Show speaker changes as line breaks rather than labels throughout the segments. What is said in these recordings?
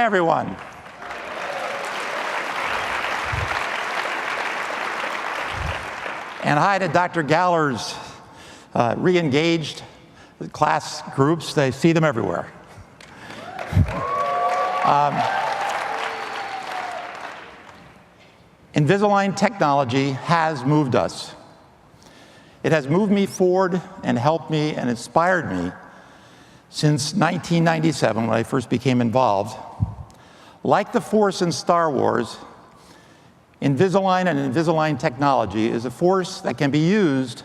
everyone. And hi to Dr. Galler's re-engaged class groups. They see them everywhere. Invisalign technology has moved us. It has moved me forward and helped me and inspired me since 1997 when I first became involved. Like the Force in Star Wars, Invisalign and Invisalign technology is a force that can be used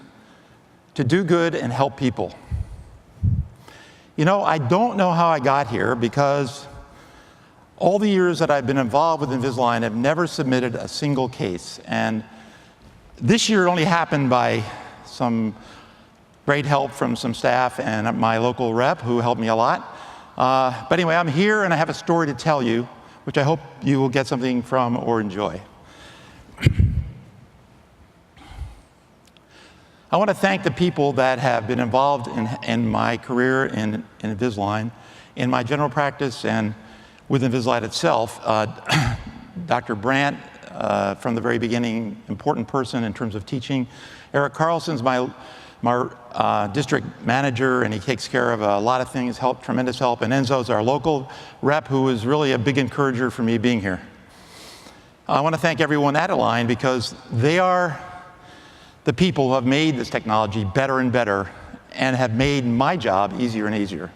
to do good and help people. You know, I don't know how I got here because all the years that I've been involved with Invisalign, I've never submitted a single case. And this year it only happened by some great help from some staff and my local rep who helped me a lot. But anyway, I'm here and I have a story to tell you, which I hope you will get something from or enjoy. I want to thank the people that have been involved in my career in Invisalign, in my general practice, and with Invisalign itself. Dr. Brandt, from the very beginning, important person in terms of teaching. Eric Carlson's my district manager, and he takes care of a lot of things, tremendous help. And Enzo's our local rep, who is really a big encourager for me being here. I want to thank everyone at Align because they are the people who have made this technology better and better and have made my job easier and easier.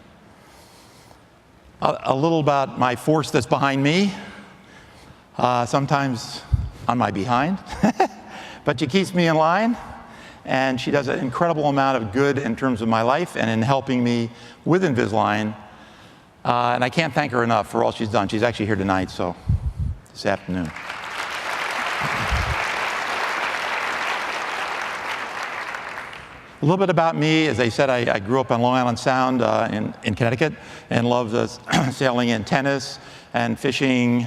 A little about my force that's behind me, sometimes on my behind, but she keeps me in line, and she does an incredible amount of good in terms of my life and in helping me with Invisalign, and I can't thank her enough for all she's done. She's actually here tonight, so this afternoon. A little bit about me. As I said, I grew up on Long Island Sound in Connecticut and loved sailing and tennis and fishing.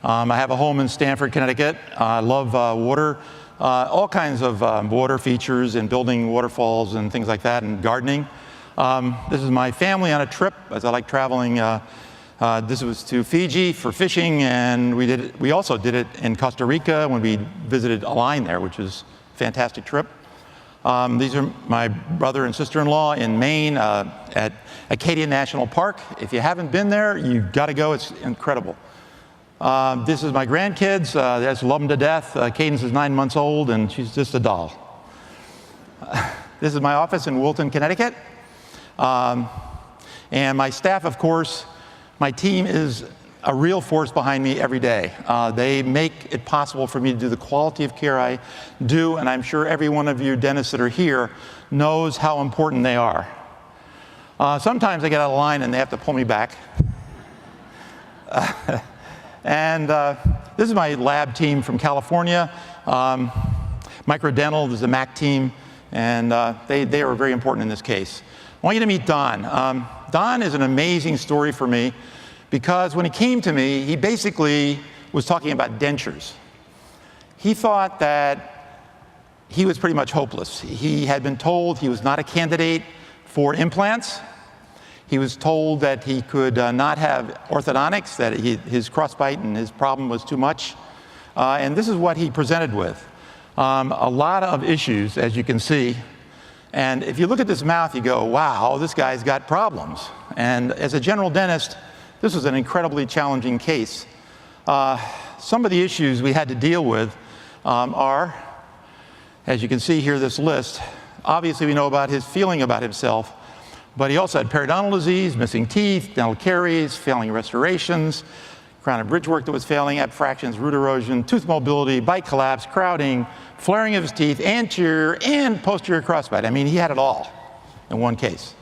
I have a home in Stamford, Connecticut. I love water, all kinds of water features and building waterfalls and things like that, and gardening. This is my family on a trip, as I like traveling. This was to Fiji for fishing, and we also did it in Costa Rica when we visited Align there, which was a fantastic trip. These are my brother and sister-in-law in Maine at Acadia National Park. If you haven't been there, you've got to go. It's incredible. This is my grandkids. I just love them to death. Cadence is 9 months old, and she's just a doll. This is my office in Wilton, Connecticut. And my staff, of course, my team is a real force behind me every day. They make it possible for me to do the quality of care I do, and I'm sure every one of you dentists that are here knows how important they are. Sometimes I get out of line and they have to pull me back. This is my lab team from California. Microdental is the MAC team, and they are very important in this case. I want you to meet Don. Don is an amazing story for me, because when he came to me, he basically was talking about dentures. He thought that he was pretty much hopeless. He had been told he was not a candidate for implants. He was told that he could not have orthodontics, that his crossbite and his problem was too much. And this is what he presented with. A lot of issues, as you can see. And if you look at this mouth, you go, wow, this guy's got problems. And as a general dentist, this was an incredibly challenging case. Some of the issues we had to deal with are, as you can see here, this list. Obviously, we know about his feeling about himself, but he also had periodontal disease, missing teeth, dental caries, failing restorations, crown and bridge work that was failing, abfractions, root erosion, tooth mobility, bite collapse, crowding, flaring of his teeth, anterior and posterior crossbite. I mean, he had it all in one case.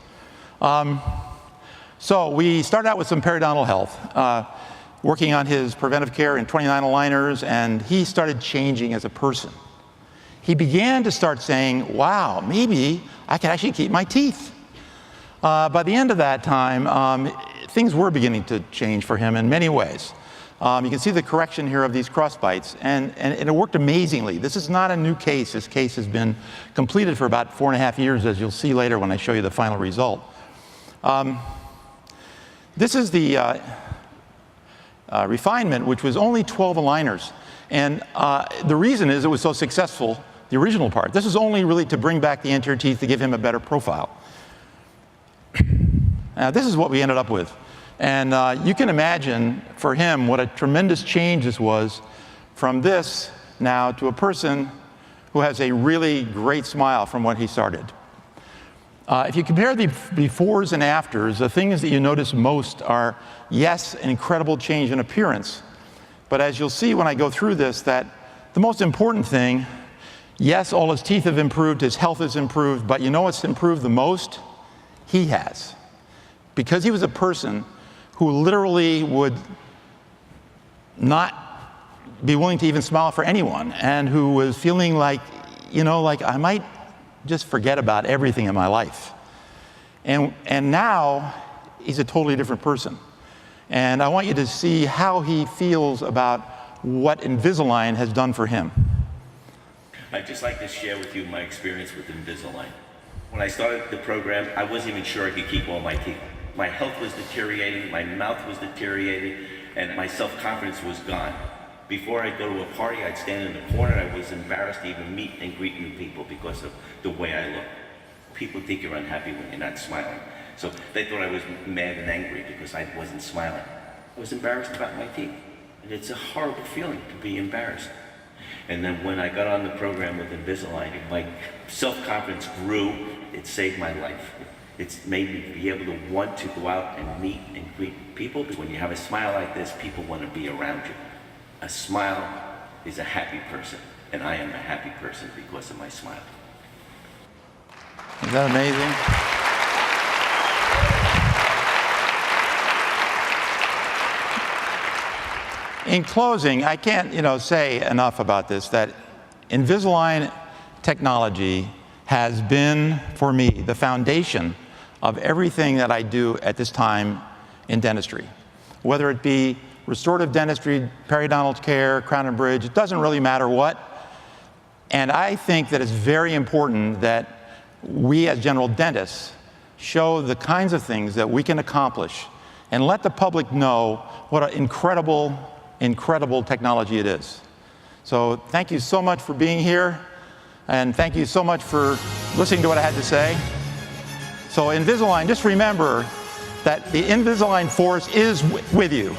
So we started out with some periodontal health, working on his preventive care in 29 aligners, and he started changing as a person. He began to start saying, wow, maybe I can actually keep my teeth. By the end of that time, things were beginning to change for him in many ways. You can see the correction here of these crossbites, and it worked amazingly. This is not a new case. This case has been completed for about 4.5 years, as you'll see later when I show you the final result. This is the refinement, which was only 12 aligners. And the reason is it was so successful, the original part. This is only really to bring back the anterior teeth to give him a better profile. Now, this is what we ended up with. And you can imagine for him what a tremendous change this was from this now to a person who has a really great smile from when he started. If you compare the befores and afters, the things that you notice most are, yes, an incredible change in appearance. But as you'll see when I go through this, that the most important thing, yes, all his teeth have improved, his health has improved, but you know what's improved the most? He has. Because he was a person who literally would not be willing to even smile for anyone, and who was feeling like, you know, like I might just forget about everything in my life. And now he's a totally different person. And I want you to see how he feels about what Invisalign has done for him.
I'd just like to share with you my experience with Invisalign. When I started the program, I wasn't even sure I could keep all my teeth. My health was deteriorating, my mouth was deteriorating, and my self-confidence was gone. Before I'd go to a party, I'd stand in the corner. I was embarrassed to even meet and greet new people because of the way I look. People think you're unhappy when you're not smiling. So they thought I was mad and angry because I wasn't smiling. I was embarrassed about my teeth. And it's a horrible feeling to be embarrassed. And then when I got on the program with Invisalign, my self-confidence grew. It saved my life. It's made me be able to want to go out and meet and greet people. Because when you have a smile like this, people want to be around you. A smile is a happy person, and I am a happy person because of my smile.
Is that amazing? In closing, I can't, say enough about this, that Invisalign technology has been, for me, the foundation of everything that I do at this time in dentistry. Whether it be restorative dentistry, periodontal care, crown and bridge, it doesn't really matter what. And I think that it's very important that we as general dentists show the kinds of things that we can accomplish and let the public know what an incredible, incredible technology it is. So thank you so much for being here, and thank you so much for listening to what I had to say. So Invisalign, just remember that the Invisalign force is with you.